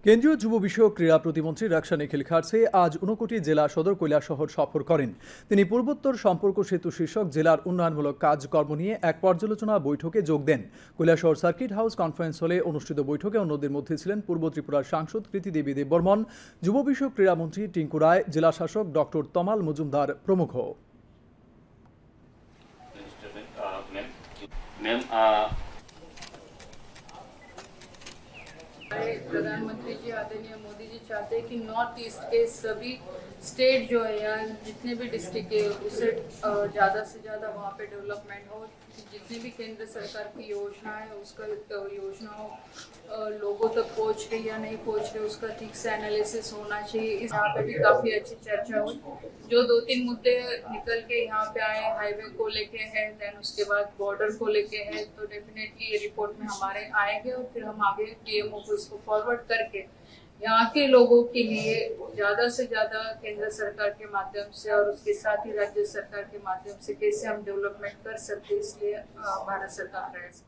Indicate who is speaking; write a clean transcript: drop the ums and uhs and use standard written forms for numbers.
Speaker 1: কেন্দ্রীয় যুব বিষয়ক ক্রীড়া প্রতিমন্ত্রী রাকসা নিখিল খাড়সে আজ ঊনকোটি জেলা সদর কৈলাসহর সফর করেন। তিনি পূর্বোত্তর সম্পর্ক সেতু শীর্ষক জেলার উন্নয়নমূলক কাজকর্ম নিয়ে এক পর্যালোচনা বৈঠকে যোগ দেন। কৈলাসহর সার্কিট হাউস কনফারেন্স হলে অনুষ্ঠিত বৈঠকে অন্যদের মধ্যে ছিলেন পূর্ব ত্রিপুরার সাংসদ কৃতি দেবী দেববর্মন, যুব বিষয়ক ক্রীড়ামন্ত্রী টিঙ্কু রায়, জেলা শাসক ডক্টর তমাল মজুমদার প্রমুখ।
Speaker 2: प्रधानमंत्री जी आदरणीय मोदी जी चाहते हैं कि नॉर्थ ईस्ट के सभी स्टेट जो है या जितने भी डिस्ट्रिक्ट है उससे ज़्यादा से ज़्यादा वहाँ पे डेवलपमेंट हो। जितनी भी केंद्र सरकार की योजना है उसका योजनाओं लोगों तक पहुँच रही या नहीं पहुँच रही उसका ठीक से एनालिसिस होना चाहिए। इस यहाँ पे भी काफ़ी अच्छी चर्चा हुई। जो 2-3 मुद्दे निकल के यहाँ पे आए, हाईवे को लेके है, देन उसके बाद बॉर्डर को लेके है, तो डेफिनेटली ये रिपोर्ट में हमारे आएंगे और फिर हम आगे पीएमओ को इसको फॉरवर्ड करके यहाँ के लोगों के लिए ज़्यादा से ज़्यादा केंद्र सरकार के माध्यम से और उसके साथ ही राज्य सरकार के माध्यम से कैसे हम डेवलपमेंट कर सकते हैं, इसलिए भारत सरकार प्रयास